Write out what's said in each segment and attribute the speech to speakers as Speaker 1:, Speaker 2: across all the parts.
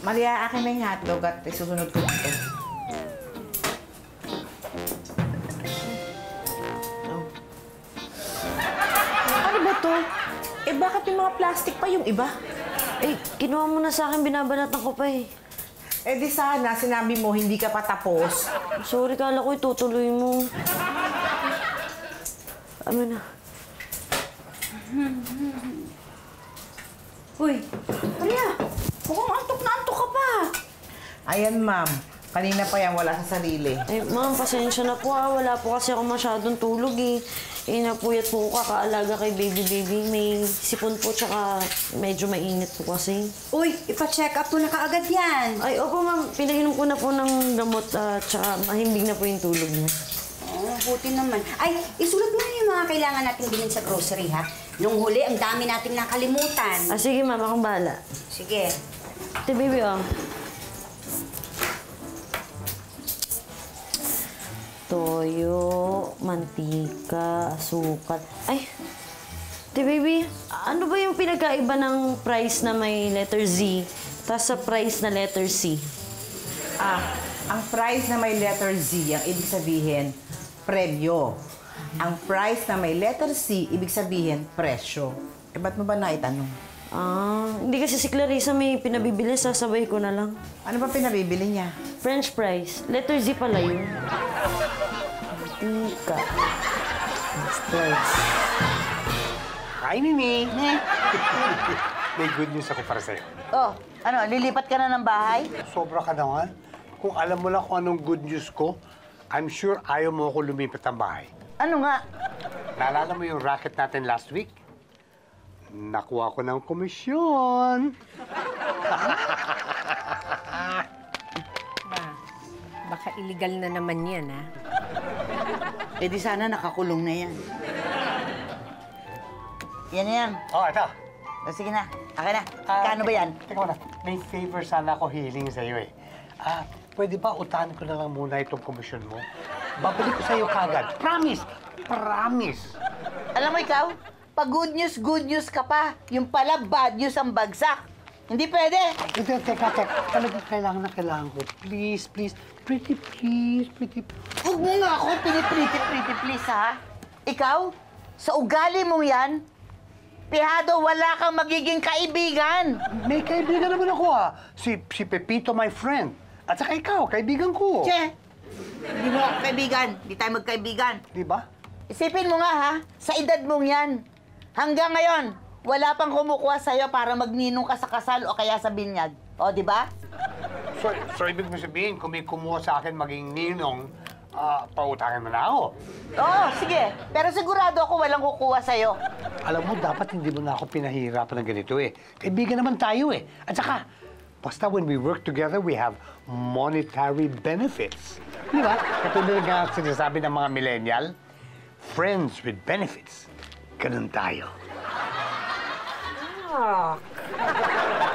Speaker 1: Maria, akin na yung hotdog at isusunod ko dito. Oh. Ano ba to? Eh, bakit may mga plastic pa yung iba?
Speaker 2: Eh, kinuha mo na sa akin, binabanatan ko pa eh.
Speaker 1: Eh, di sana, sinabi mo, hindi ka pa tapos.
Speaker 2: Sorry, kala ko itutuloy mo. Ano na?
Speaker 3: Uy, Maria, mukhang antok na antok ka pa.
Speaker 1: Ayan, ma'am. Kanina pa yan, wala sa sarili.
Speaker 2: Eh, ma'am, pasensya na po ah. Wala po kasi ako masyadong tulog eh. Eh, napuyat po ko kakaalaga kay baby. May sipon po, tsaka medyo mainit po kasi.
Speaker 3: Uy, ipa-check up mo na kaagad yan.
Speaker 2: Ay, opo ma'am. Pinainom ko na po ng gamot, tsaka mahimbing na po yung tulog niya.
Speaker 3: Oh, buti naman. Ay, isulat mo na yung mga kailangan natin bilhin sa grocery, ha? Nung huli, ang dami nating nakalimutan.
Speaker 2: Ah, sige ma'am, akong bahala.
Speaker 3: Sige.
Speaker 2: Ate, baby, oh. Toyo, mantika, asukal. Ay, ate, baby, ano ba yung pinagkaiba ng price na may letter Z tapos sa price na letter C?
Speaker 1: Ang price na may letter Z, ang ibig sabihin, premyo. Ang price na may letter C, ibig sabihin, presyo. Eh, ba't mo ba naitanong?
Speaker 2: Hindi kasi si Clarissa may pinabibili, sasabay ko na lang.
Speaker 1: Ano ba pinabibili niya?
Speaker 2: French fries. Letter Z pala yun. Mantika. French fries.
Speaker 4: Hi, Nini! May good news ako para sa'yo.
Speaker 5: Oh, ano, lilipat ka na ng bahay?
Speaker 4: Sobra ka naman. Kung alam mo lang kung anong good news ko, I'm sure ayaw mo ako lumipat ng bahay.
Speaker 5: Ano nga?
Speaker 4: Naalala mo yung racket natin last week? Nakuha ko ng komisyon.
Speaker 6: Baka illegal na naman yan, ha?
Speaker 5: Eh di sana nakakulong na yan. Yan na yan.
Speaker 4: Oh, ito.
Speaker 5: O, sige na. Akin na. Kano ba yan?
Speaker 4: Teka muna. May favor sana ako hiling sa'yo eh. Pwede ba utahan ko na lang muna itong komisyon mo? Babalik ko sa'yo kagad. Promise! Promise!
Speaker 5: Alam mo ikaw, pag good news ka pa. Yung pala bad news ang bagsak. Hindi pwede.
Speaker 4: Teka. Talagang kailangan ko. Please. Pretty please.
Speaker 5: Huwag mo nga ako pretty please, ha? Ikaw, sa ugali mong yan, Pihado, wala kang magiging kaibigan.
Speaker 4: May kaibigan naman ako, ha? Si Pepito, my friend. At saka ikaw, kaibigan ko.
Speaker 5: Che, hindi mo ako kaibigan. Hindi tayo magkaibigan.
Speaker 4: Di ba?
Speaker 5: Isipin mo nga, ha? Sa edad mong yan, hanggang ngayon, wala pang kumukuha sa'yo para magninong ka sa kasal o kaya sa binyag. O, di ba?
Speaker 4: So, ibig mo sabihin, kung may kumuha sa akin maging ninong, pautangin mo na ako.
Speaker 5: Oo, sige. Pero sigurado ako walang kukuha sa'yo.
Speaker 4: Alam mo, dapat hindi mo na ako pinahihirapan ng ganito eh. Kaibigan naman tayo eh. At saka, basta when we work together, we have monetary benefits. Di ba? Katulad nga sinasabi ng mga millennial, friends with benefits. Ganun tayo.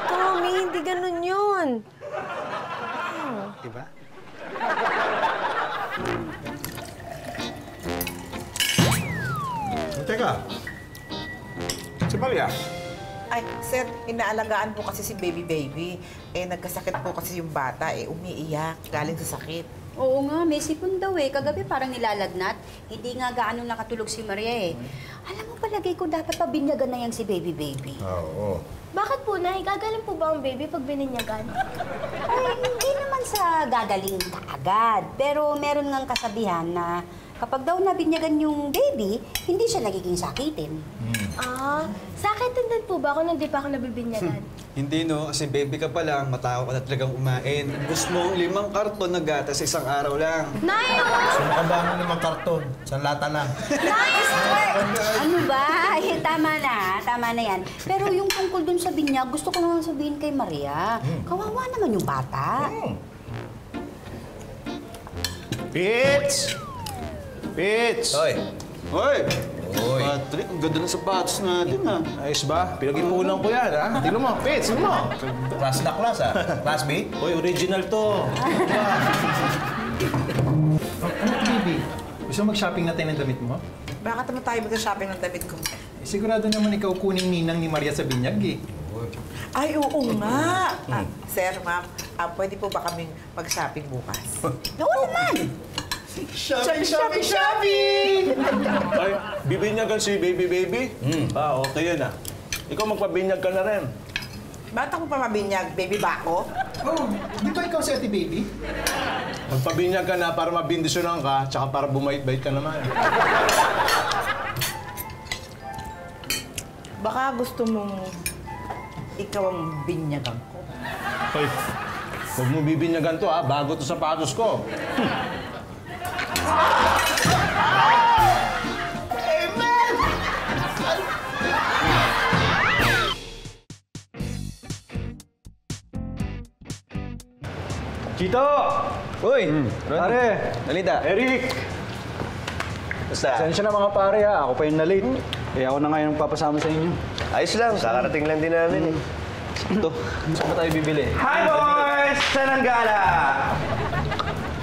Speaker 6: Tommy, hindi ganun yun.
Speaker 4: Di ba?
Speaker 7: Teka, si Maria.
Speaker 1: Ay, sir, inaalagaan po kasi si baby. Eh, nagkasakit po kasi yung bata. Eh, umiiyak. Galing sa sakit.
Speaker 3: Oo nga, may sipon daw eh. Kagabi parang nilalagnat. Hindi nga gaano nakatulog si Maria eh. Alam mo, palagay ko dapat pabinyagan na yan si baby.
Speaker 7: Oo.
Speaker 8: Bakit po, Nay? Gagaling po ba ang baby pag bininyagan?
Speaker 3: Ay, hindi naman sa gagaling agad. Pero meron ngang kasabihan na kapag daw nabinyagan yung baby, hindi siya nagiging sakitin.
Speaker 8: Sakitin din po ba ako nung di pa ako nabibinyagan?
Speaker 9: Hindi no, kasi baby ka pa lang, matao ka na talagang kumain. Gusto mo 5 karton na gatas sa isang araw lang.
Speaker 8: Nay!
Speaker 7: Sumakabang naman karton. Sa lata lang.
Speaker 8: Nice!
Speaker 3: Ano ba? Eh, tama na yan. Pero yung tungkol dun sa binyag, gusto ko naman sabihin kay Maria, kawawa naman yung bata.
Speaker 7: Pits!
Speaker 9: Hoy! Patrick, ang ganda ng sapatos natin ha.
Speaker 7: Ayos ba? Pinag-ipunan ko yan, ha? Tingnan mo, Pits, tingnan mo. Class na class, ha? Class B?
Speaker 9: Hoy, original to.
Speaker 10: Ano, baby? Gusto mo mag-shopping na tayo ng damit mo?
Speaker 1: Bakit naman tayo mag-shopping ng damit ko?
Speaker 10: Sigurado naman ikaw kuning ninang ni Maria sa binyag, eh.
Speaker 11: Ay, oo nga. Sir, ma'am, pwede po ba kaming mag-shopping bukas?
Speaker 3: Oo naman!
Speaker 11: Shopping!
Speaker 7: Ay, bibinyagan si baby? Okay yan ah. Ikaw magpabinyag ka na rin.
Speaker 11: Ba't ako pa mabinyag? Baby ba ako?
Speaker 10: Oh, di ba ikaw si Ate Baby?
Speaker 7: Magpabinyag ka na para mabindisyonan ka, tsaka para bumait-bait ka naman.
Speaker 1: Baka gusto mong ikaw ang binyagan ko.
Speaker 7: Hoy, huwag mo bibinyagan to ha, bago to sapatos ko.
Speaker 9: Chito! Uy! Pare! Nalita! Eric! Basta? Sensya na mga pare ha. Ako pa yung na-late. Eh ako na ngayon papasama sa inyo.
Speaker 12: Ayos lang, kakarating lang din namin eh.
Speaker 9: Ito, saan ba tayo bibili?
Speaker 12: Hi boys! Saan ang gala?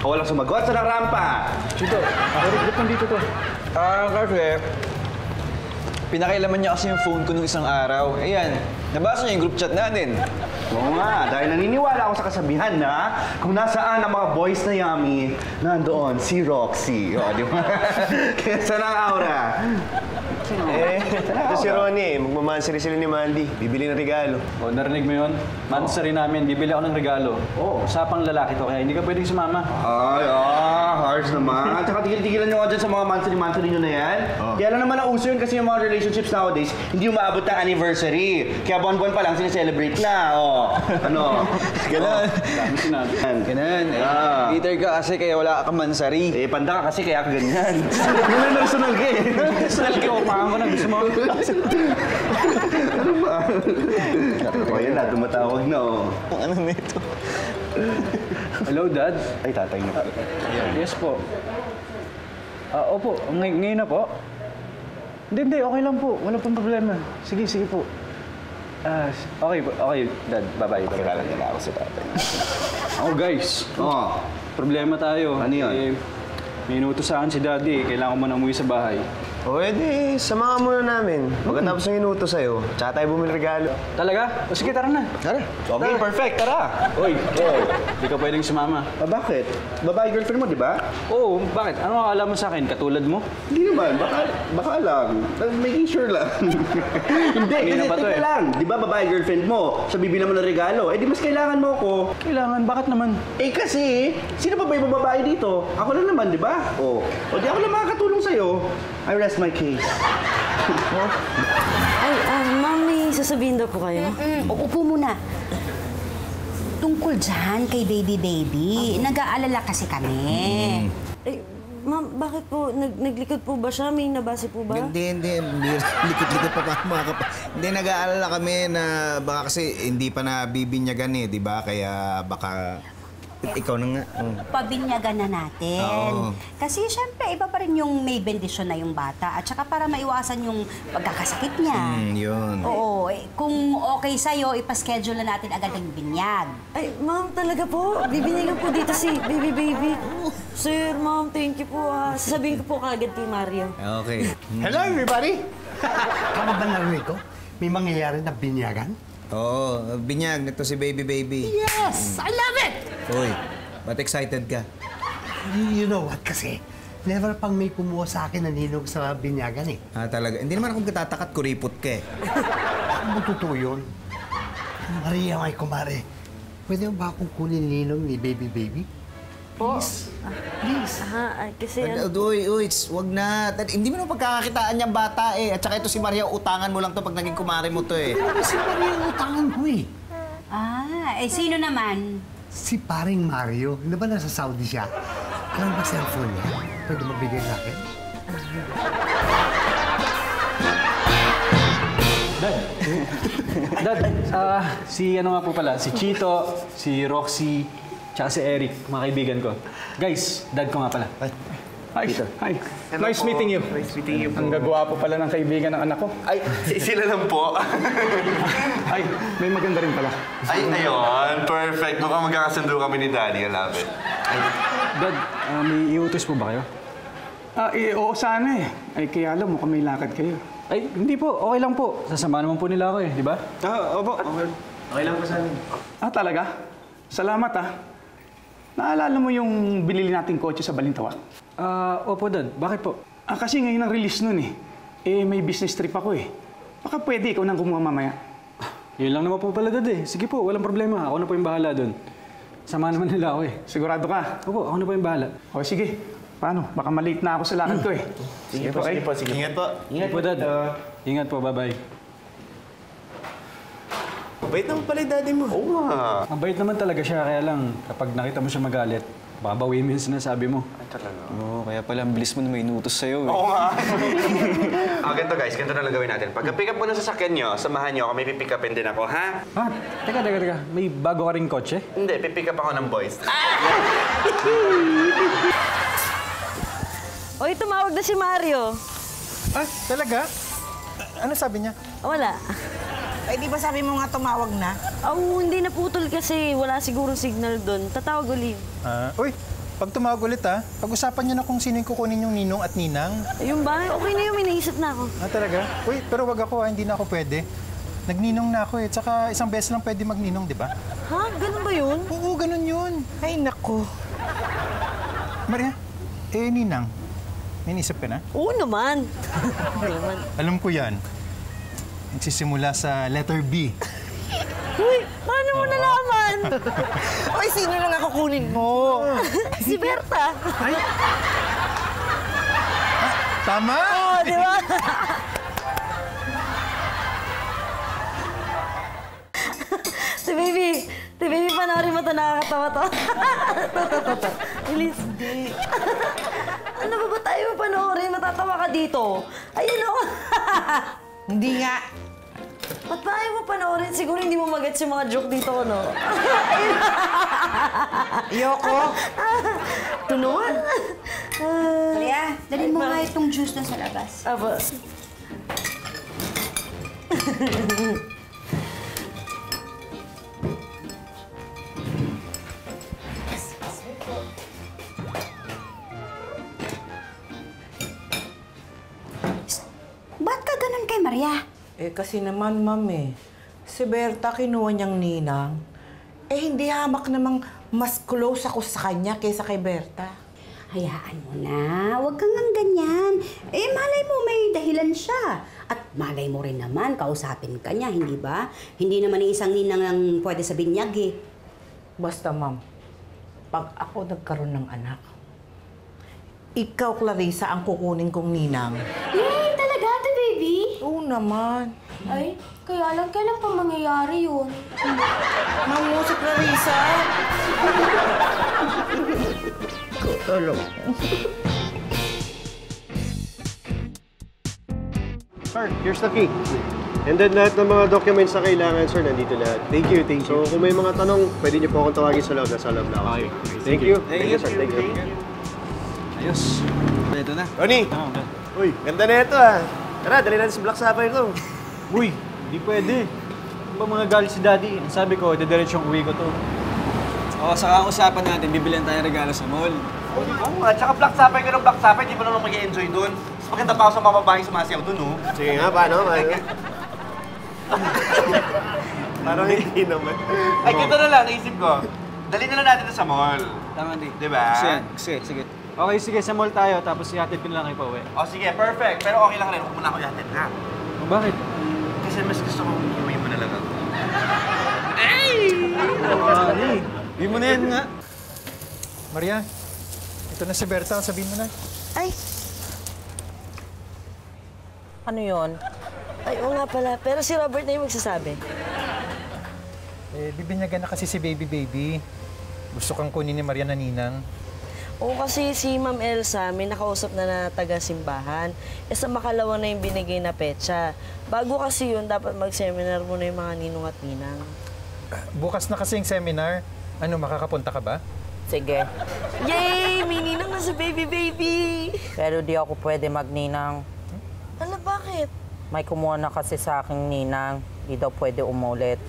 Speaker 12: Walang sumagot sa rampa.
Speaker 9: Chito, Eric, ba't nandito to?
Speaker 13: Kasi, pinakailaman niya kasi yung phone ko nung isang araw. Ayan, nabasa niya yung group chat natin.
Speaker 12: Oo nga, dahil naniniwala ako sa kasabihan na kung nasaan ang mga boys na yummy, nandoon si Roxy. O, di ba? Kaya saan ang aura? Ito si Ronnie, magmamansari sila ni Mandy. Bibili ng regalo.
Speaker 9: O, narinig mo yun? Mansari namin, bibili ako ng regalo. Oo. Usapang lalaki to, kaya hindi ka pwedeng sumama.
Speaker 12: Ay, harsh naman. Tsaka tigil-tigilan nyo ka dyan sa mga mansari nyo na yan. Kaya lang naman ang uso yun kasi yung mga relationships nowadays, hindi umaabot ng anniversary. Kaya buwan-buwan pa lang sineselebrate na. Ano?
Speaker 13: Ganun.
Speaker 9: Dami sinabi.
Speaker 13: Ganun. Peter ka kasi kaya wala ka mansari.
Speaker 12: Eh, panda ka kasi kaya ka ganyan. Yun ang personal ka eh.
Speaker 9: Personal ka, upahan ko na. Gusto mo?
Speaker 12: Ano ba? O, yan na. Tumatawag na,
Speaker 13: Ano nito?
Speaker 9: Hello, Dad?
Speaker 12: Ay, tatay niyo.
Speaker 9: Yes po. Opo. Ngayon na po? Hindi. Okay lang po. Wala pong problema. Sige po. Okay, Dad. Bye-bye.
Speaker 12: Kilala nila ako si tatay.
Speaker 9: Guys. Problema tayo.
Speaker 12: Ano yun?
Speaker 9: May inutos sa akin si Daddy. Kailangan ko muna umuwi sa bahay.
Speaker 12: O, edi, samahan muna namin. Pagkatapos ng inutos sa'yo, tsaka tayo bumili regalo.
Speaker 9: Talaga? O sige, tara na.
Speaker 12: Tara.
Speaker 9: Okay, perfect. Tara. Uy, hindi ka pwedeng sumama.
Speaker 12: Bakit? Babae girlfriend mo, di ba?
Speaker 9: Oo, bakit? Ano akala mo sa akin? Katulad mo?
Speaker 12: Hindi naman. Baka lang. Making sure lang. Hindi, kasi teka lang. Di ba babae girlfriend mo? Siya bibili mo ng regalo. Eh, di mas kailangan mo ako.
Speaker 9: Kailangan? Bakit naman?
Speaker 12: Eh, kasi, sino pa ba yung babae dito? Ako lang naman, di ba? O di ako lang makakatulong sa'yo. I rest my case.
Speaker 2: Ay, ma'am, may sasabihin daw po kayo?
Speaker 3: Upo muna. Tungkol dyan kay baby. Nag-aalala kasi kami.
Speaker 2: Eh, ma'am, bakit po? Naglikod po ba siya? May nabase po ba?
Speaker 14: Hindi. Likod-likod pa mga Hindi, nag-aalala kami na baka kasi hindi pa nabibinyagan eh, di ba? Kaya baka ikaw na nga.
Speaker 3: Pabinyagan na natin. Kasi syempre, iba pa rin yung may bendisyon na yung bata. At saka para maiwasan yung pagkakasakit niya.
Speaker 14: Yun.
Speaker 3: Oo. Kung okay sa'yo, ipaschedule na natin agad yung binyag.
Speaker 2: Ay, ma'am, talaga po. Bibinyagan po dito si baby. Sir, ma'am, thank you po. Sasabihin ko po kaagad kay Mario.
Speaker 14: Okay.
Speaker 4: Hello, everybody! Tama ba narinig ko? May mangyayari na binyagan?
Speaker 14: Oo, binyag. Ito si baby.
Speaker 4: Yes! I love it!
Speaker 14: Uy, ba't excited ka?
Speaker 4: You know what kasi? Never pang may kumuha sa akin na ninog sa binyagan eh.
Speaker 14: Talaga. Hindi naman akong katatakat, kuripot ka eh.
Speaker 4: Ano totoo yun? Maria, may kumare. Pwede mo ba akong kunin ninog ni baby? Please. Please.
Speaker 2: Kasi
Speaker 14: Uy, wag na. Hindi mo na pagkakakitaan niyang bata eh. At saka ito si Maria, utangan mo lang to pag naging kumare mo to eh.
Speaker 4: Pero si Maria utangan ko eh.
Speaker 3: Sino naman?
Speaker 4: Si paring Mario. Hindi ba nasa Saudi siya? Alam ba cellphone niya? Pwede mabigay sa akin?
Speaker 9: Dad, si ano nga po pala, si Chito, si Roxy, tsaka si Eric, mga kaibigan ko. Guys, Dad ko nga pala. Hi. Nice meeting you.
Speaker 12: Nice meeting you po.
Speaker 9: Ang gagwapo pala ng kaibigan ng anak ko.
Speaker 12: Ay, sila lang po.
Speaker 9: Ay, may maganda rin pala.
Speaker 12: Ay, ayun. Perfect. Mukhang magkakasundo kami ni Daddy. I love it.
Speaker 9: Dad, may iutos po ba kayo? Oo, sana eh. Ay, kaya alam mo kung may lakad kayo. Ay, hindi po. Okay lang po. Sasama naman po nila ako eh, di ba?
Speaker 12: Opo.
Speaker 9: Okay lang po sa amin. Ah, talaga? Salamat ah. Naalala mo yung binili nating kotse sa Balintawak? Opo, Dad. Bakit po? Kasi ngayon ang release nun eh. May business trip ako eh. Baka pwede ikaw nang kumuha mamaya. Yun lang naman po pala, Dad eh. Sige po, walang problema. Ako na po yung bahala dun. Sama naman nila ako eh. Sigurado ka? Opo, ako na po yung bahala. O sige. Paano? Baka malate na ako sa lakad ko eh.
Speaker 7: Sige po. Ingat po.
Speaker 9: Ingat po, Dad. Ingat po, bye-bye.
Speaker 7: Mabait naman pala yung daddy mo.
Speaker 12: Oo nga.
Speaker 9: Mabait naman talaga siya, kaya lang kapag nakita mo siya magalit, babawiin mo yung sinasabi mo.
Speaker 12: Ay, talaga.
Speaker 13: Oo, kaya pala ang bilis mo na may inutos sa'yo eh.
Speaker 12: Oo nga. Ganito guys, ganito na lang gawin natin. Pagka-pick up mo na sa sakyan nyo, samahan nyo ako, may pipick upin din ako, ha?
Speaker 9: Teka. May bago ka ring kotse?
Speaker 12: Hindi, pipick up ako ng boys.
Speaker 2: Oy, tumawag na si Mario.
Speaker 10: Ah, talaga? Ano sabi niya?
Speaker 2: Wala.
Speaker 11: Ay, di ba sabi mo nga tumawag na?
Speaker 2: Hindi naputol kasi wala siguro signal doon. Tatawag ulit.
Speaker 10: Uy, pag tumawag ulit pag-usapan niyo na kung sino yung kukunin yung ninong at ninang.
Speaker 2: Ayun ba? Okay na yun, may naisip na ako.
Speaker 10: Talaga? Uy, pero wag ako hindi na ako pwede. Nagninong na ako Tsaka isang beses lang pwede magninong, di ba?
Speaker 2: Ha? Ganun ba yun?
Speaker 10: Oo, ganun yun.
Speaker 11: Ay, naku.
Speaker 10: Maria, ninang, may naisip ka na?
Speaker 2: Oo naman.
Speaker 10: Alam ko yan. Nagsisimula sa letter B.
Speaker 2: Uy, paano mo nalaman?
Speaker 11: Uy, sino lang ako kunin mo?
Speaker 2: Si Berta.
Speaker 10: Ay. Tama?
Speaker 2: Oo, di ba? Si baby, panoorin mo ito, nakakatawa to. Ito. Bilis. Ano ba tayo panoorin? Matatawa ka dito. Ayun o.
Speaker 11: Hindi nga.
Speaker 2: Ba't ba ayaw mo panoorin? Siguro hindi mo magets yung mga joke dito, no?
Speaker 11: Ayoko.
Speaker 2: Tunuan.
Speaker 3: Maria, dalhin mo nga itong juice doon sa labas.
Speaker 2: Aba.
Speaker 3: Ba't ka ganun kay Maria?
Speaker 11: Kasi naman, ma'am si Berta kinuha niyang ninang. Hindi hamak namang mas close ako sa kanya kaysa kay Berta.
Speaker 3: Hayaan mo na. Huwag kang ngang ganyan. Malay mo may dahilan siya. At malay mo rin naman, kausapin ka niya, hindi ba? Hindi naman isang ninang ang pwede sa binyag
Speaker 11: Basta, ma'am, pag ako nagkaroon ng anak, ikaw, Clarissa, ang kukunin kong ninang.
Speaker 8: Talaga, ate baby?
Speaker 11: Oo naman.
Speaker 8: Ay, kaya lang kailan pa mangyayari yun?
Speaker 11: Ma'am mo si Clarissa. Tulog.
Speaker 15: Sir, here's the key. And then lahat ng mga documents na kailangan, sir, nandito lahat. Thank you. So kung may mga tanong, pwede niyo po akong tawagin sa loob. Nasa loob na ako.
Speaker 9: Okay.
Speaker 15: Thank you. Thank you, sir. Thank you.
Speaker 13: Ayos. Ito na.
Speaker 7: Ronnie! Uy, ganda na ito Tara, dali natin sa Black Sapphire to.
Speaker 9: Uy, hindi pwede. Ano ba mga galit si Daddy? Ang sabi ko, diretsyong uwi ko to.
Speaker 13: Oo, saka ang usapan natin, bibilihan tayo regalo sa mall.
Speaker 12: Oo nga, tsaka Black Sapphire ka ng Black Sapphire, di ba naman mag-i-enjoy dun? Mas maganda pa ako sa mga babaeng sumasayaw dun, no?
Speaker 15: Sige nga, paano? Parang hindi naman.
Speaker 12: Ay, ganito na lang, naisip ko. Dali na lang natin ito sa mall.
Speaker 13: Tama, di.
Speaker 12: Di ba?
Speaker 13: Sige.
Speaker 9: Okay, sige, sa mall tayo, tapos ihatid ko na lang kayo pa uwi.
Speaker 12: O sige, perfect. Pero okay lang rin, huwag mo na ako ihatid, ha?
Speaker 9: O bakit?
Speaker 12: Kasi mas gusto kong iuwi mo na lang ako.
Speaker 9: Hindi mo na yan nga.
Speaker 10: Maria, ito na si Berta. Sabihin mo na.
Speaker 2: Ay,
Speaker 11: Ano yon?
Speaker 2: ay, oo nga pala. Pero si Robert na yung magsasabi.
Speaker 10: Bibinyagan na kasi si baby. Gusto kang kunin ni Maria na ninang.
Speaker 2: Oo, kasi si Ma'am Elsa, may nakausap na taga-simbahan. Sa makalawa na yung binigay na petsa. Bago kasi yun, dapat mag-seminar muna yung mga ninong at ninang.
Speaker 10: Bukas na kasi yung seminar. Makakapunta ka ba?
Speaker 11: Sige.
Speaker 2: Yay! May ninang na si baby!
Speaker 11: Pero di ako pwede magninang.
Speaker 2: Ano, bakit?
Speaker 11: May kumuha na kasi sa aking ninang. Di daw pwede umulit.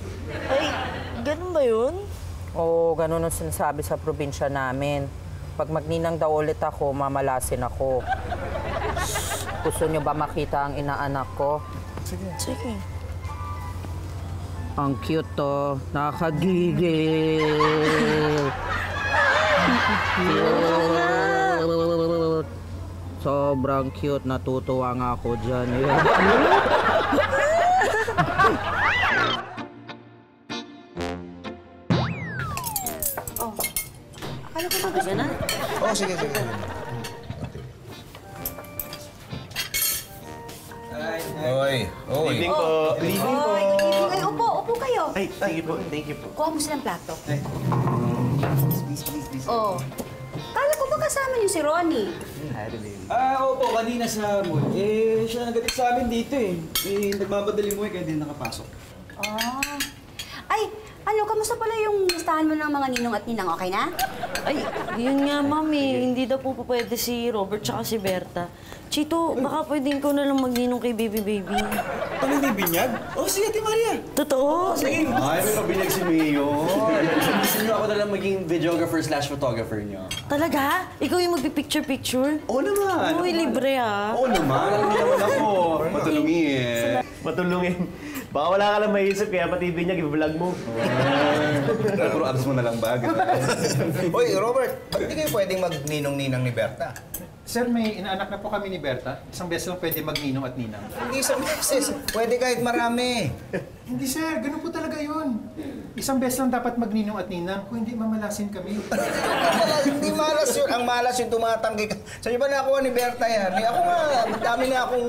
Speaker 2: Ay, ganun ba yun?
Speaker 11: Oo, ganun ang sinasabi sa probinsya namin. Pag magninang daw ulit ako, mamalasin ako. Gusto niyo ba makita ang inaanak ko?
Speaker 10: Sige.
Speaker 11: Ang cute to. Nakakagigil. Cute. Sobrang cute. Natutuwa nga ako dyan.
Speaker 2: Akala ko ba na?
Speaker 14: Oo, sige. Oy.
Speaker 12: Evening po. Evening po.
Speaker 3: Ay, upo kayo.
Speaker 12: Ay, thank you po. Thank you po.
Speaker 3: Kuha mo silang plato.
Speaker 12: Please.
Speaker 3: Oh. Kala ko ba kasama niyo si Ronnie?
Speaker 13: Opo, kanina sa mall. Siya nagatik sa amin dito eh. Nagmamadali mo kaya din nakapasok.
Speaker 3: Ay, kamusta pala yung listahan mo ng mga ninong at ninang? Okay na?
Speaker 2: Ay, yun nga, mami. Hindi daw po pwede si Robert tsaka si Berta. Chito, baka pwedeng ko na lang magninong kay Baby.
Speaker 13: Ano yung binyag? Sige, Ate Maria.
Speaker 2: Totoo?
Speaker 13: Sige.
Speaker 12: Ay, may pabinyag si Mayor. Gusto niyo ako na lang maging videographer/photographer niyo.
Speaker 2: Talaga? Ikaw yung magpipicture-picture?
Speaker 12: Oo naman.
Speaker 2: Uy, libre
Speaker 12: Oo naman. Alam niyo naman ako. Matulungin.
Speaker 15: Matulungin. Baka wala ka lang maisip, kaya pati binyag, i-vlog mo.
Speaker 12: Puro abs mo na lang ba?
Speaker 14: Hoy, Robert, ba't di kayo pwedeng magninong-ninang ni Berta?
Speaker 10: Sir, may inaanak na po kami ni Berta. Isang beses lang pwede magninong at ninang.
Speaker 14: Hindi isang beses. Pwede kahit marami.
Speaker 10: Hindi sir, ganun po talaga yun. Isang beses lang dapat magninong at ninang kung hindi mamalasin kami.
Speaker 14: Hindi malas yun. Ang malas yung tumatanggi ka. Saan ba nakuha ni Berta yan? Ako nga, dami na akong...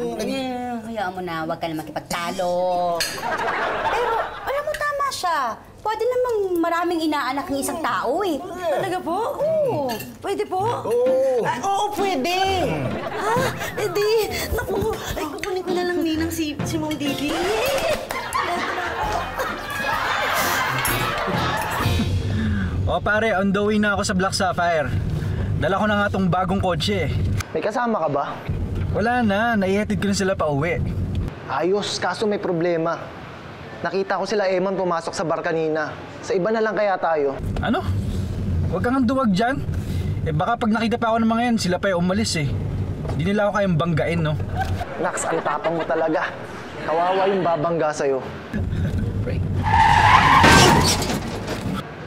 Speaker 3: Hayaan mo na, huwag ka na makipagtalo. Pero, alam mo, tama siya. Pwede namang maraming inaanak ng isang tao eh.
Speaker 2: Talaga po?
Speaker 3: Oo.
Speaker 2: Pwede po?
Speaker 14: Oo.
Speaker 2: Oo, pwede. Edi. Naku, ay kukunin ko na lang ninang si Mong Didi.
Speaker 13: Pare, on the way na ako sa Black Sapphire. Dala ko na nga tong bagong kotse.
Speaker 16: May kasama ka ba?
Speaker 13: Wala na, naihatid ko na sila pa uwi.
Speaker 16: Ayos, kaso may problema. Nakita ko sila Emon pumasok sa bar kanina. Sa iba na lang kaya tayo.
Speaker 13: Ano? Huwag kang duwag dyan. Baka pag nakita pa ako ng mga yan, sila pa yung umalis eh. Hindi nila ako kayang banggain, no?
Speaker 16: Nax, ang tapang mo talaga. Kawawa yung babangga sa'yo.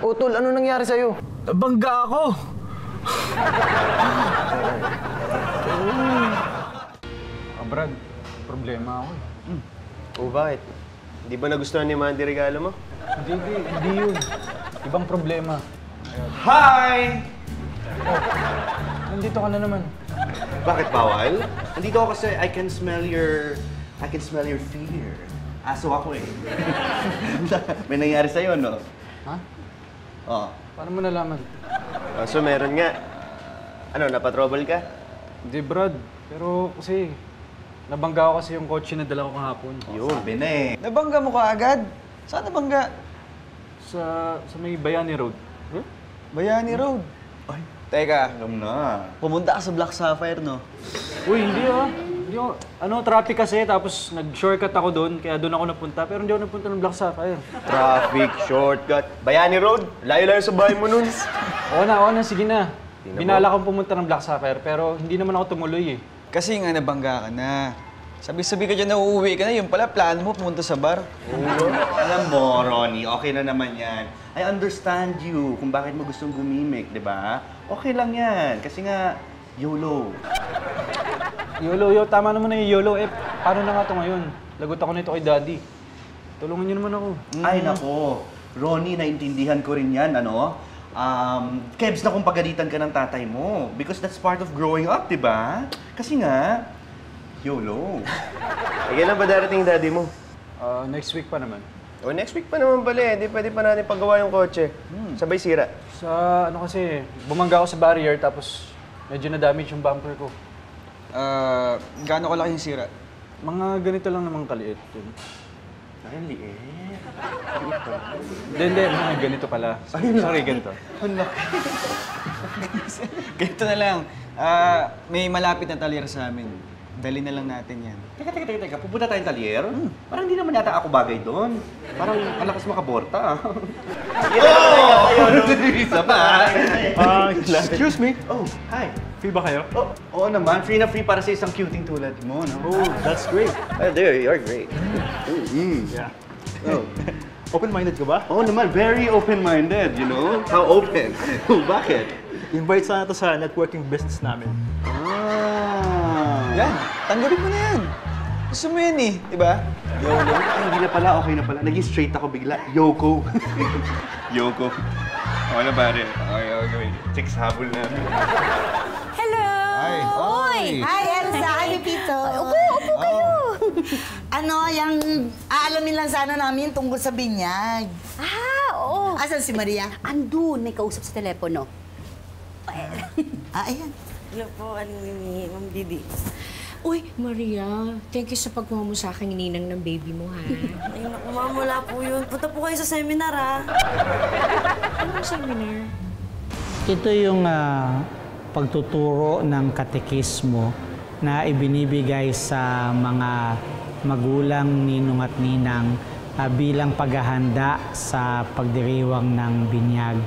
Speaker 16: Utol, ano nangyari sa'yo?
Speaker 13: Bangga ako!
Speaker 9: Brad, problema ako eh.
Speaker 15: Bakit? Hindi ba nagustuhan ni Mandy regalo mo?
Speaker 9: Hindi yun. Ibang problema.
Speaker 12: Hi!
Speaker 9: Nandito ka na naman.
Speaker 12: Bakit bawal? Nandito ako kasi I can smell your fear. Aso ako eh. May nangyari sa'yo, no?
Speaker 9: Ha?
Speaker 12: Oo.
Speaker 9: Paano mo nalaman?
Speaker 15: So meron nga. Ano, napatrouble ka?
Speaker 9: Hindi, Brad. Pero kasi, nabangga ko kasi yung kotse na dala ko kahapon.
Speaker 12: Yun, sabi na eh.
Speaker 13: Nabangga mo ka agad? Saan nabangga?
Speaker 9: Sa may Bayani Road.
Speaker 13: Bayani Road?
Speaker 12: Ay,
Speaker 13: teka.
Speaker 12: alam na.
Speaker 13: Pumunta ka sa Black Sapphire, no?
Speaker 9: Uy, hindi ah. Hindi ako, traffic kasi, tapos nag-shortcut ako doon, kaya doon ako napunta. Pero hindi ako napunta ng Black Sapphire.
Speaker 15: Traffic, shortcut. Bayani Road, layo-layo sa bahay mo nun.
Speaker 9: Oo na, sige na. Binala kong pumunta ng Black Sapphire, pero hindi naman ako tumuloy eh.
Speaker 13: Kasi nga nabangga ka na. Sabi-sabi ka dyan na uuwi ka na, yung pala plano mo pumunta sa bar.
Speaker 12: Alam mo, Ronnie, okay na naman yan. I understand you kung bakit mo gustong gumimik, di ba? Okay lang yan, kasi nga, YOLO.
Speaker 9: YOLO, tama naman na yung YOLO. Paano na nga ito ngayon? Lagot ako nito kay Daddy. Tulungan niyo naman ako.
Speaker 12: Ay, nako. Ronnie, naintindihan ko rin yan, ano? Kebs na kung pagalitan ka ng tatay mo. Because that's part of growing up, di ba? Kasi nga, YOLO.
Speaker 15: Kailan ba darating yung daddy mo?
Speaker 9: Next week pa naman.
Speaker 15: O, next week pa naman pala eh. Di pwede pa natin paggawa yung kotse. Sabay sira.
Speaker 9: Sa ano kasi, bumangga ako sa barrier tapos medyo na-damage yung bumper ko.
Speaker 13: Gaano kalaki yung sira?
Speaker 9: Mga ganito lang namang kaliit.
Speaker 12: Ay, liit.
Speaker 9: Hindi, mga ganito pala. Sorry, ganito.
Speaker 12: Ang laki.
Speaker 13: Ganito na lang. May malapit na talyer sa amin. Dali na lang natin yan.
Speaker 12: Teka. Pupunta tayong talyer? Parang hindi naman yata ako bagay doon. Parang malakas makaborta. Isa pa.
Speaker 15: Excuse me.
Speaker 12: Oh, hi.
Speaker 15: Free ba kayo?
Speaker 12: Oo naman. Free na free para sa isang cuting tulad mo, no?
Speaker 15: Oh, that's great.
Speaker 12: There, you're great.
Speaker 15: Yeah.
Speaker 12: Oh.
Speaker 17: Open-minded ka ba?
Speaker 12: Oo naman, very open-minded, you know? How open? Bakit?
Speaker 17: Invite sana to sa networking business namin.
Speaker 12: Yan,
Speaker 17: tanggapin mo na yan. Gusto mo yan eh, di ba?
Speaker 12: Yoko? Ay, hindi na pala, okay na pala. Naging straight ako bigla. Yoko. Yoko. Okay na pare. Okay. Chicks habol na.
Speaker 2: Hello!
Speaker 14: Hi.
Speaker 2: Oy!
Speaker 5: Hi, Elsa! Hi, Pito!
Speaker 2: Upo kayo!
Speaker 5: Yung aalamin lang sana namin tungkol sa binyag.
Speaker 2: Oo.
Speaker 5: Asan si Maria?
Speaker 3: Andun, may kausap sa telepono.
Speaker 5: Ayan.
Speaker 2: Hello po, Ma'am Didi.
Speaker 6: Uy, Maria, thank you sa pagkuha mo sa akin ninang ng baby mo, ha?
Speaker 2: Ay, naku, Ma'am, wala po yun. Punta po kayo sa seminar, ha?
Speaker 6: Anong seminar?
Speaker 18: Ito yung pagtuturo ng katekismo na ibinibigay sa mga magulang, ninong at ninang bilang paghahanda sa pagdiriwang ng binyag.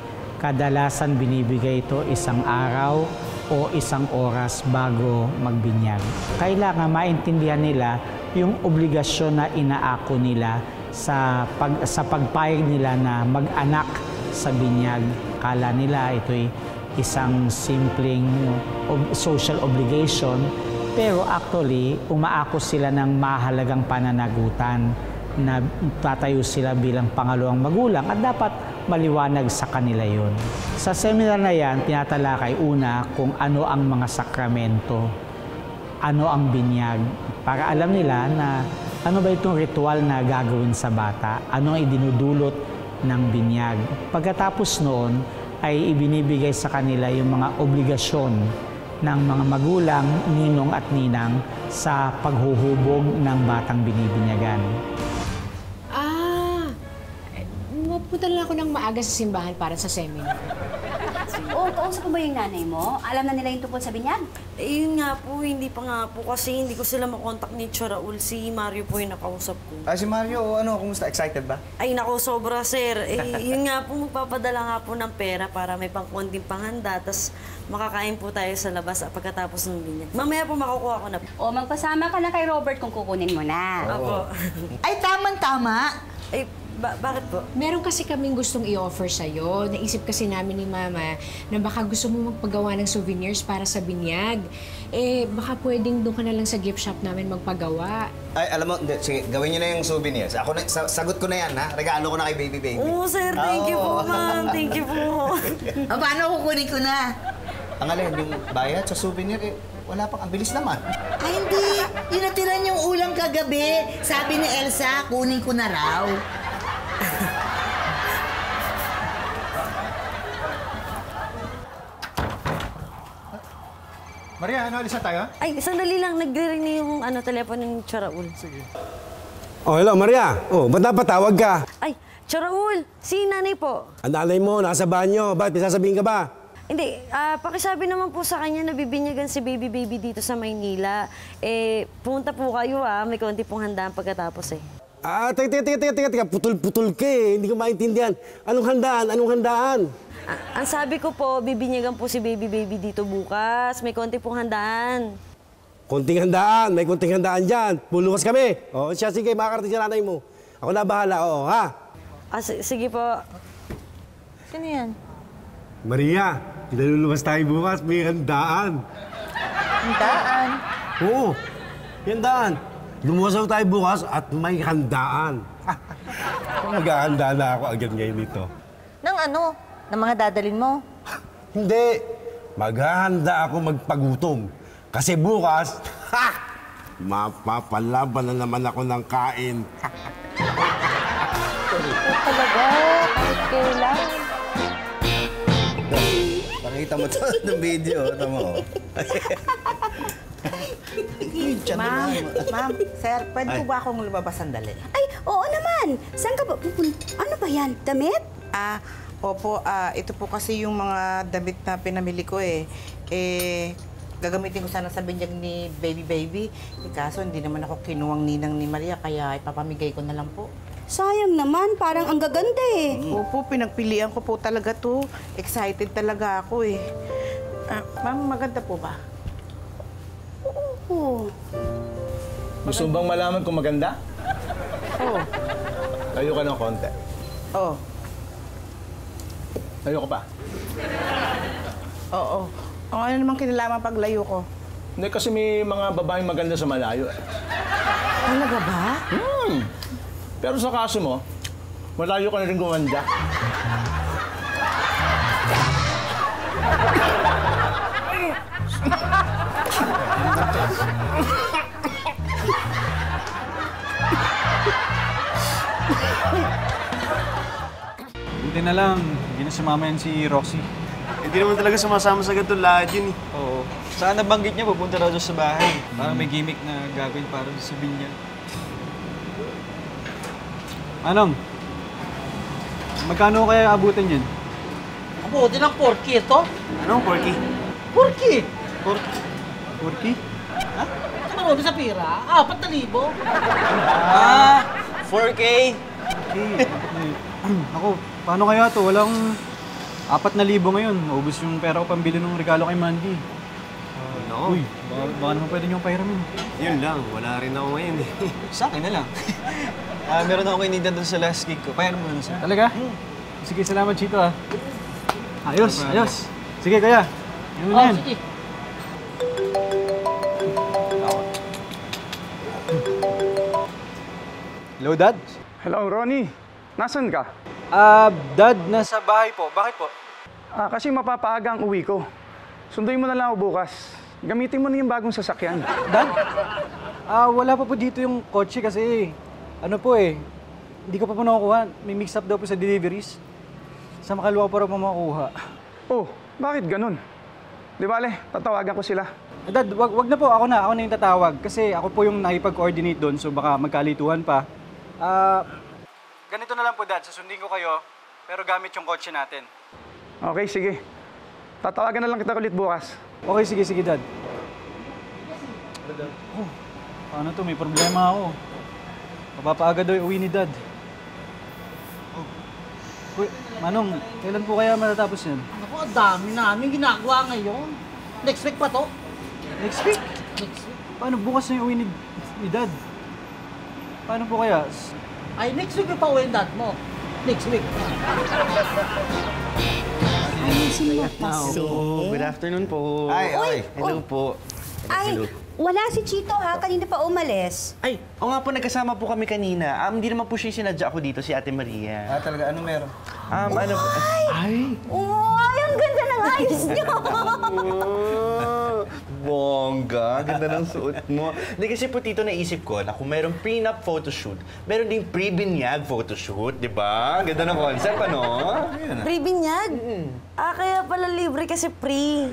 Speaker 18: Kadalasan binibigay ito isang araw o isang oras bago magbinyag. Kailangan maintindihan nila yung obligasyon na inaako nila sa pagpayag nila na mag-anak sa binyag. Kala nila ito'y isang simpleng social obligation, pero actually umaako sila ng mahalagang pananagutan na tatayo sila bilang pangalawang magulang at dapat maliwanag sa kanila yun. Sa seminar na yan, tinatalakay una kung ano ang mga sakramento, ano ang binyag, para alam nila na ano ba itong ritual na gagawin sa bata, ano ang idinudulot ng binyag. Pagkatapos noon, ay ibinibigay sa kanila yung mga obligasyon ng mga magulang, ninong at ninang sa paghuhubog ng batang binibinyagan.
Speaker 6: Mapunta lang ako ng maaga sa simbahan para sa seminar.
Speaker 3: Oo, kausap mo ba yung nanay mo? Alam na nila yung tungkol sa binyag?
Speaker 2: Eh, yun nga po, hindi pa nga po kasi hindi ko sila makontak ni Tio Raul. Si Mario po yung nakausap ko.
Speaker 16: Si Mario, kumusta? Excited ba?
Speaker 2: Ay, nako, sobra, sir. Eh, yun nga po, magpapadala nga po ng pera para may pangkonting panghanda, tapos makakain po tayo sa labas pagkatapos ng binyag. Mamaya po makukuha ko na.
Speaker 3: O, magpasama ka na kay Robert kung kukunin mo na.
Speaker 2: Opo.
Speaker 5: Ay, tamang-tama.
Speaker 2: Ay, bakit po?
Speaker 6: Meron kasi kaming gustong i-offer sa'yo. Naisip kasi namin ni Mama na baka gusto mo magpagawa ng souvenirs para sa binyag. Eh, baka pwedeng doon ka na lang sa gift shop namin magpagawa.
Speaker 14: Ay, alam mo, sige, gawin niyo na yung souvenirs. Ako na, sagot ko na yan, ha? Regalo ko na kay baby.
Speaker 2: Oo, sir. Thank you po, ma'am. Thank you po.
Speaker 5: Paano kukunin ko na?
Speaker 14: Ang alin, yung bayad sa souvenir, wala pang, ang bilis naman.
Speaker 5: Ay, hindi. Yung natira niyong ulam kagabi. Sabi ni Elsa, kunin ko na raw.
Speaker 10: Maria, alis na tayo?
Speaker 2: Ay, sandali lang. Nagre-ring na yung telepono ni Tio Raul. Sige.
Speaker 19: Oh, hello, Maria. Oh, ba't napatawag ka?
Speaker 2: Ay, Tio Raul, si nanay po.
Speaker 19: Ang nanay mo, nasa banyo. Ba't? May sasabihin ka ba?
Speaker 2: Hindi, pakisabi naman po sa kanya na bibinyagan si baby dito sa Maynila. Eh, pumunta po kayo may konti pong handaan pagkatapos eh.
Speaker 19: Teka, putol-putol ka eh. Hindi ko maintindihan. Anong handaan?
Speaker 2: Ang sabi ko po, bibinyagan po si baby dito bukas. May konti pong handaan.
Speaker 19: Konting handaan. May konting handaan dyan. Bulukas kami. O, siya, sige, makakarating sa nanay mo. Ako na bahala, ha?
Speaker 2: Sige po.
Speaker 6: Sino yan?
Speaker 19: Maria, pinaluluwas tayo bukas. May handaan.
Speaker 5: Handaan?
Speaker 19: Oo, handaan. Lumuwas tayo bukas at may handaan. Maghahanda na ako agad ngayon nito.
Speaker 5: Nang ano? Ng mga dadalin mo?
Speaker 19: Hindi. Maghahanda ako magpagutom. Kasi bukas, mapapalaban na naman ako ng kain.
Speaker 5: Talaga? Kahit kailan?
Speaker 14: Pakita mo to ng video. Tama mo.
Speaker 1: Ma'am, sir, pwede po ba akong lumabas sandali?
Speaker 3: Ay, oo naman. Saan ka ba? Ano ba yan? Damit?
Speaker 1: Opo, ito po kasi yung mga damit na pinamili ko eh. Gagamitin ko sana sa binyag ni baby. Kaso hindi naman ako kinuwang ninang ni Maria, kaya ipapamigay ko na lang po.
Speaker 3: Sayang naman, parang ang gaganda eh.
Speaker 1: Opo, pinagpilian ko po talaga to. Excited talaga ako eh. Ma'am, maganda po ba?
Speaker 3: Oo.
Speaker 7: Gusto bang malaman kung maganda?
Speaker 1: Oo.
Speaker 7: Tayo ka ng konti.
Speaker 1: Oh.
Speaker 7: Layo ko pa.
Speaker 1: Oo. O ano namang kinalaman pag layo ko?
Speaker 7: Hindi kasi may mga babaeng maganda sa malayo eh.
Speaker 1: Talaga ba?
Speaker 7: Pero sa kaso mo, malayo ka na rin gumanda.
Speaker 13: Buti na lang, hindi na sumama yan si Roxy.
Speaker 17: Hindi naman talaga sumasama sa ganitong lahat yun eh.
Speaker 13: Oo. Saan nabanggit niya, pupunta raw doon sa bahay. Parang may gimmick na gagawin para sa binya. Anong? Magkano kaya abutin yan?
Speaker 11: Abutin ng porky ito?
Speaker 17: Anong porky?
Speaker 11: Porky!
Speaker 13: Porky?
Speaker 11: Ha? Ito marunong sa pira? 4,000.
Speaker 17: 4K?
Speaker 13: Ako, paano kaya to? Walang 4,000 ngayon. Maubos yung pera ko pambili ng regalo kay Mandy.
Speaker 17: No.
Speaker 13: Uy, baka naman pwede niyong pahiramin.
Speaker 17: Yun lang, wala rin ako ngayon eh.
Speaker 13: Sa akin na lang.
Speaker 17: Meron ako inidan doon sa last gig ko. Payaran mo na sir.
Speaker 13: Talaga? Sige, salamat Chito ah. Ayos, ayos. Sige, kaya. Yan mo na yan.
Speaker 11: Sige.
Speaker 13: Hello, Dad?
Speaker 9: Hello, Ronnie. Nasaan ka?
Speaker 13: Dad, nasa bahay po. Bakit po?
Speaker 9: Kasi mapapaaga ang uwi ko. Sunduin mo na lang ako bukas. Gamitin mo na yung bagong sasakyan.
Speaker 13: Dad? Wala pa po dito yung kotse kasi ano po hindi ko pa po nakukuha. May mix-up daw po sa deliveries. Sa Makalwa ko pa rin po makukuha.
Speaker 9: Oh, bakit ganun? Di bale, tatawagan ko sila.
Speaker 13: Dad, wag na po. Ako na yung tatawag. Kasi ako po yung nakipag-coordinate doon, so baka magkalituhan pa. Ganito na lang po, Dad. Susundin ko kayo, pero gamit yung kotse natin.
Speaker 9: Okay, sige. Tatawagan na lang kita ulit bukas.
Speaker 13: Okay, sige, Dad. Oh, paano to? May problema ako. Mapapaaga daw yung uwi ni Dad. Uy, Manong, kailan po kaya matatapos yan?
Speaker 11: Naku, ang dami namin ginagawa ngayon. Next week pa to?
Speaker 13: Next week?
Speaker 11: Next week.
Speaker 13: Paano bukas na yung uwi ni Dad? Paano po kaya?
Speaker 11: Ay, next week pa uwi ang dad mo. Next week.
Speaker 12: Good afternoon po.
Speaker 3: Ay,
Speaker 12: Hello po.
Speaker 3: Ay, wala si Chito ha. Kanina pa umalis.
Speaker 12: Ay, o nga po, nagkasama po kami kanina. Hindi naman po siya sinadya ako dito, si Ate Maria.
Speaker 7: Talaga? Ano meron?
Speaker 12: Ano po? Ay!
Speaker 3: Uy, ang ganda ng ayos niyo!
Speaker 12: Bongga, ganda ng suot mo. Hindi kasi po, Tito, naisip ko na kung mayroong prenup photoshoot, meron ding pre-binyag photoshoot, di ba? Ganda ng concept, ano?
Speaker 2: Pre-binyag? Kaya pala libre kasi pre.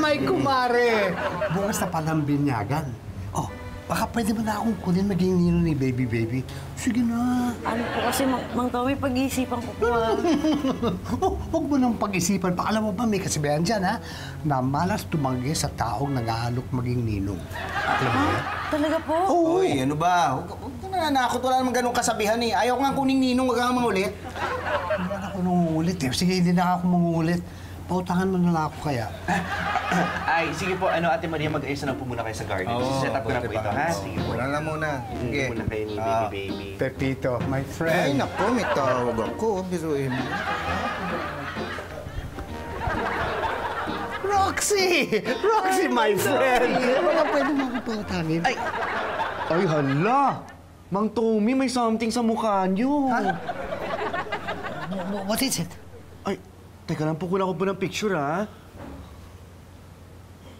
Speaker 4: May kumare. Bukas na palang binyagan. Oh, baka pwede mo na akong kunin maging nino ni baby. Sige na.
Speaker 2: Ano po kasi, Mang Tommy, pag-iisipan ko po
Speaker 4: Huwag mo nang pag-isipan. Alam mo ba, may kasibayan dyan, ha? Na malas tumanggi sa taong nag-aalok maging ninong. Alam mo ba?
Speaker 2: Talaga po?
Speaker 14: Uy, ano ba? Huwag ka nananakot. Wala namang ganun kasabihan eh. Ayaw nga kuning ninong, wag kang mangulit.
Speaker 4: Hindi na ako nangungulit eh. Sige, hindi na ako mangungulit. Pautangan mo na lang ako kaya.
Speaker 12: Ay, sige po, Ate Maria, mag-ayos na po muna kayo sa garden. Set up ko na po ito, ha? Sige po.
Speaker 14: Wala na muna. Sige.
Speaker 12: Muna kayo ni baby.
Speaker 4: Pepito, my friend.
Speaker 14: Ay, naku, may tawag ako. Bisuin mo.
Speaker 4: Roxy! Roxy, my friend! Wala pwede mo ako pautangin.
Speaker 12: Ay, hala! Mang Tommy, may something sa mukha niyo.
Speaker 4: What is it?
Speaker 12: Ay, teka lang po, kulang ko po ng picture, ha?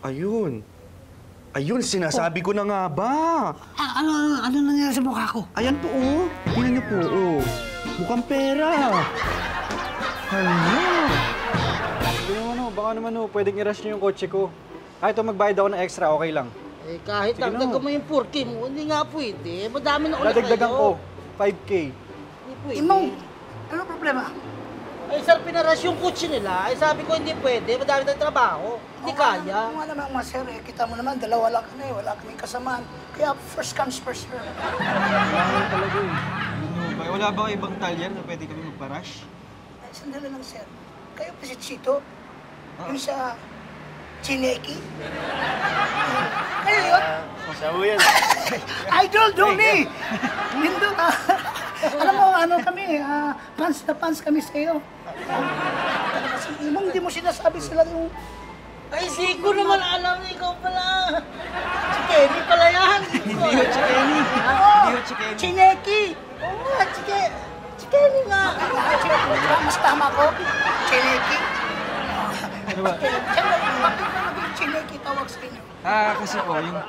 Speaker 12: Ayun. Ayun, sinasabi ko na nga ba?
Speaker 4: Ano nangyari sa mukha ko?
Speaker 12: Ayan po, oh. Tingnan niyo po, oh. Mukhang pera. Hala.
Speaker 13: Baka naman pwedeng i-rush niyo yung kotse ko. Kahit magbayad ako ng extra, okay lang.
Speaker 11: Eh, kahit dagdagan mo yung 4K mo, hindi nga pwede. Madami na ulit
Speaker 13: Dadagdagan ko, 5K.
Speaker 11: Hindi pwede.
Speaker 4: Imong, ano problema?
Speaker 11: Ay, sir, pinarush yung kutsi nila. Ay, sabi ko hindi pwede. Madami tayong trabaho. Hindi kaya.
Speaker 20: Nga naman, mga sir, kita mo naman, dalawa lang kami. Wala kaming kasamaan. Kaya first comes, first serve.
Speaker 13: Talaga eh. Wala ba ibang talyan na pwede kami magpa-rush?
Speaker 20: Ay, sandali lang, sir. Kayo pa si Chito. Yung sa Chineki. Ano yun?
Speaker 19: Siya mo yan.
Speaker 20: Idol, Domi! Nindot, alam mo, ano kami, fans na fans kami sa'yo. Kasi imong di mo sinasabi sila yung...
Speaker 5: Ay, si ko naman alam, ikaw pala. Si Kenny pala yan.
Speaker 17: Hindi ho, si Kenny.
Speaker 5: Oo,
Speaker 17: Hindi ho, si Kenny.
Speaker 5: Chineki. Oo nga, si Kenny nga.
Speaker 20: Mas tama ko, Chineki.
Speaker 17: Ano ba?
Speaker 20: Bakit na naging Chineki tawag sa inyo?
Speaker 17: Kasi po, yung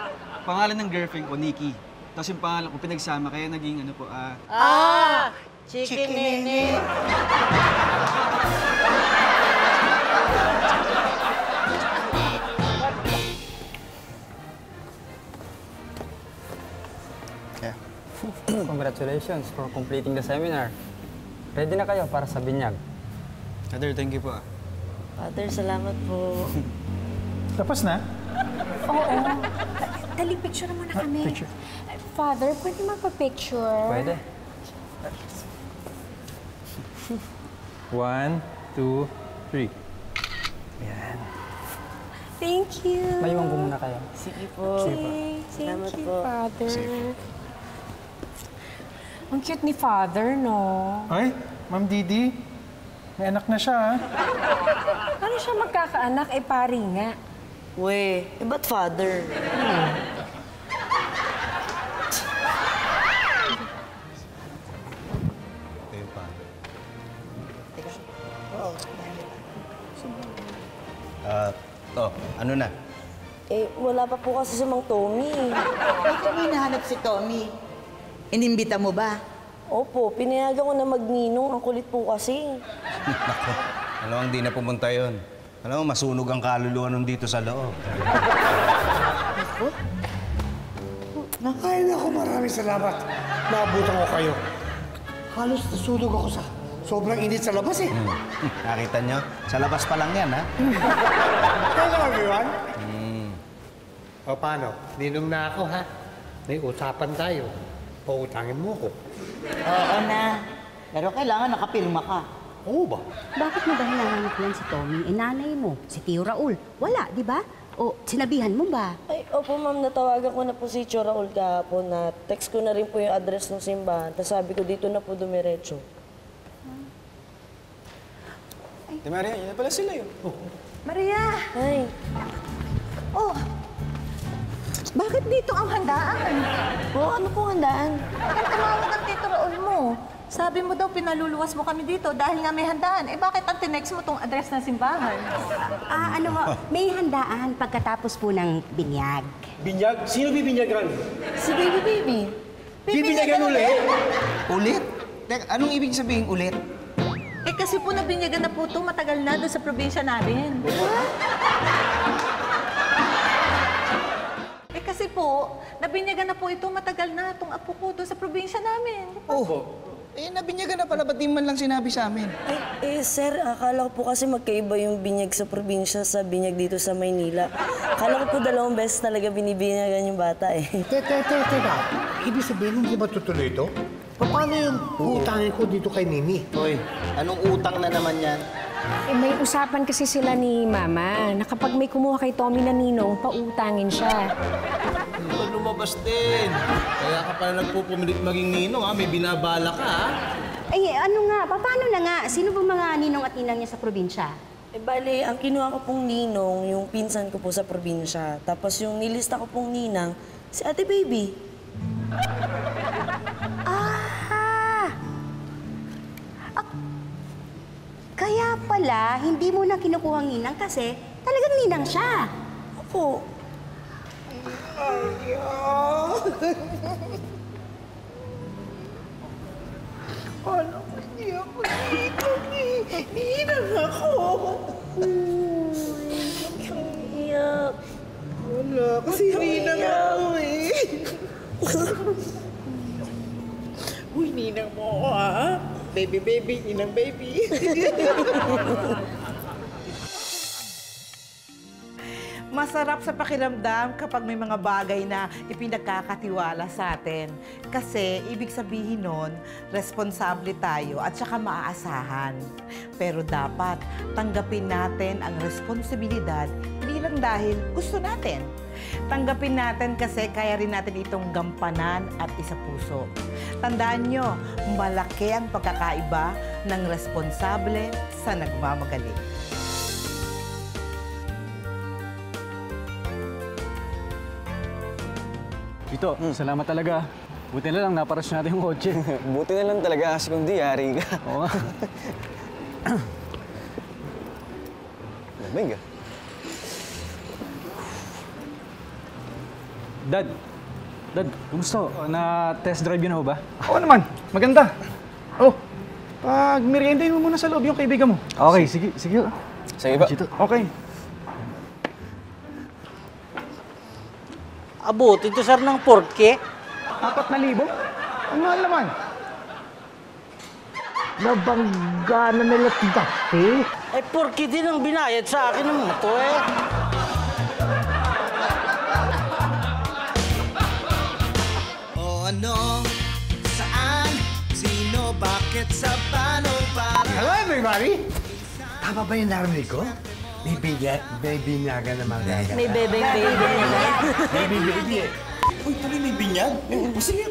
Speaker 17: pangalan ng girlfriend ko, Nikki. Tapos yung pangalan ko pinagsama, kaya naging ano po,
Speaker 5: Chicken Nene.
Speaker 13: Congratulations for completing the seminar. Ready na kayo para sa binyag.
Speaker 17: Father, thank you po.
Speaker 2: Father, salamat po.
Speaker 10: Tapos na?
Speaker 6: Oo. Dali, picture muna kami.
Speaker 10: Picture.
Speaker 6: Father, pwede magpa-picture?
Speaker 13: Pwede. 1, 2, 3. Yan.
Speaker 6: Thank you.
Speaker 13: Mayuwang ko muna kayo.
Speaker 2: Sige po.
Speaker 13: Sige po.
Speaker 6: Thank you,
Speaker 2: po.
Speaker 6: Father. Ang cute ni Father, no?
Speaker 10: Ay, Ma'am Didi, may anak na siya, ha?
Speaker 6: Ano siya magkakaanak? Pari nga.
Speaker 2: We, ba't Father?
Speaker 14: Ano na?
Speaker 2: Wala pa po kasi si Mang Tommy.
Speaker 5: Bakit mo hinahanap si Tommy? Inimbita mo ba?
Speaker 2: Opo, pinayagan ko na magninong. Ang kulit po kasi.
Speaker 14: Naku, alam mo, hindi na pumunta yun. Alam mo, masunog ang kaluluwa nung dito sa loob.
Speaker 20: Ay, naku, maraming salamat. Naabutan ko kayo. Halos nasunog ako sa sobrang init sa labas eh.
Speaker 14: Nakita nyo? Sa labas pa lang yan, ha?
Speaker 20: Hello, everyone.
Speaker 4: O paano? Ninong na ako, ha? May usapan tayo. Pautangin mo ko.
Speaker 5: Oo na. Pero kailangan nakapirma ka.
Speaker 4: Oo ba?
Speaker 3: Bakit mo ba hinahanap yan si Tommy? Nanay mo, si Tio Raul. Wala, di ba? O, sinabihan mo ba?
Speaker 2: Ay, opo ma'am, natawagan ko na po si Tio Raul kahapon na text ko na rin po yung address ng simbahan. Tapos sabi ko, dito na po dumiretso.
Speaker 17: Di Maria, yun na pala sila yun.
Speaker 21: Maria!
Speaker 2: Ay.
Speaker 21: Oh, bakit dito ang handaan?
Speaker 2: Ano pong handaan?
Speaker 21: Bakit tumawag ang Tito Raul mo? Sabi mo daw pinaluluwas mo kami dito dahil nga may handaan. Bakit ang tinext mo tong address ng simbahan?
Speaker 3: May handaan pagkatapos po ng binyag.
Speaker 19: Binyag? Sino bibinyagan?
Speaker 21: Si Baby Baby.
Speaker 19: Bibinyagan ulit?
Speaker 12: Ulit? Teka, anong ibig sabihin ulit?
Speaker 21: Kasi po nabinyagan na po ito matagal na doon sa probinsya namin. Kasi po, nabinyagan na po ito matagal na itong apo ko doon sa probinsya namin.
Speaker 12: Nabinyagan na pala, ba't di man lang sinabi sa amin?
Speaker 2: Sir, akala ko po kasi magkaiba yung binyag sa probinsya sa binyag dito sa Maynila. Akala ko po 2 beses talaga binibinyagan yung bata eh.
Speaker 4: Teka. Ibig sabihin, hindi ba tutuloy ito? Paano yung utangin ko dito kay Mimi?
Speaker 12: Hoy, anong utang na naman yan?
Speaker 6: May usapan kasi sila ni Mama na kapag may kumuha kay Tommy na ninong, pautangin siya.
Speaker 7: Lumabas din. Kaya ka pala nagpupumilit maging ninong, ha? May binabala ka, ha?
Speaker 3: Paano na nga? Sino ba mga ninong at ninang niya sa probinsya?
Speaker 2: Bale, ang kinuha ko pong ninong, yung pinsan ko po sa probinsya. Tapos yung nilista ko pong ninang, si Ate Baby.
Speaker 3: Kaya pala, hindi mo na kinukuha ang ninang kasi talagang ninang siya.
Speaker 2: Opo.
Speaker 5: Alam ko, hindi ako ninang eh. Ninang ako.
Speaker 2: Iyak.
Speaker 5: Wala, kasi ninang ako eh. Uy, ninang mo ako, ha? Baby, ninang baby.
Speaker 11: Masarap sa pakiramdam kapag may mga bagay na ipinagkakatiwala sa atin. Kasi ibig sabihin nun, responsable tayo at saka maaasahan. Pero dapat tanggapin natin ang responsibilidad hindi lang dahil gusto natin. Tanggapin natin kasi kaya rin natin itong gampanan at isapuso. Tandaan nyo, malaki ang pagkakaiba ng responsable sa nagmamagaling.
Speaker 13: Tito, salamat talaga. Buti na lang, naparas natin yung kotse.
Speaker 17: Buti na lang talaga kasi kung di, yari ka.
Speaker 13: Oo nga.
Speaker 17: Lamig ah.
Speaker 13: Dad, kumusta? Na-test drive yun ako ba? Oo naman, maganda. Oh, pag meriendahin mo muna sa loob yung kaibigan mo. Okay, sige.
Speaker 17: Sige ba?
Speaker 13: Okay.
Speaker 20: Abutin to, sir, ng porke.
Speaker 13: 4,000? Ang mahal naman.
Speaker 20: Nabangga na nila dati. Eh, porke din ang binayad sa akin ng moto eh.
Speaker 8: Ano, saan, sino, bakit, sa paano, para...
Speaker 4: Hello, everybody! Tama ba yung narinig ko? May binyaga na magaga.
Speaker 2: May baby niya.
Speaker 4: Baby eh.
Speaker 8: Uy, tuloy may binyag? Sige,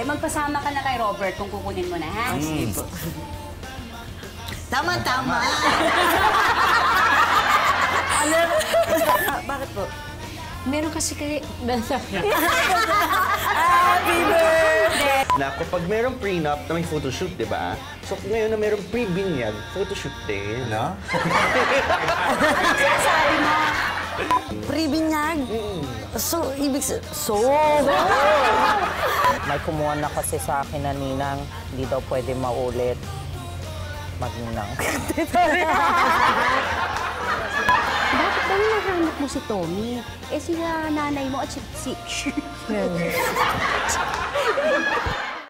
Speaker 3: Magpasama ka na kay Robert kung kukunin mo na, ha?
Speaker 2: Sige po.
Speaker 3: Tama.
Speaker 2: Ano? Bakit po?
Speaker 6: Meron kasi kayo...
Speaker 2: Happy birthday!
Speaker 12: Na kapag merong prenup na may photoshoot, di ba? So ngayon na merong pre-binyag, photoshoot din. No?
Speaker 2: Sabi mo, pre-binyag? So, ibig
Speaker 22: May kumuha na kasi sa akin na ninang, hindi daw pwede maulit magninang.
Speaker 3: Bakit ba hinahanap mo si Tommy? Eh, sila nanay mo at si...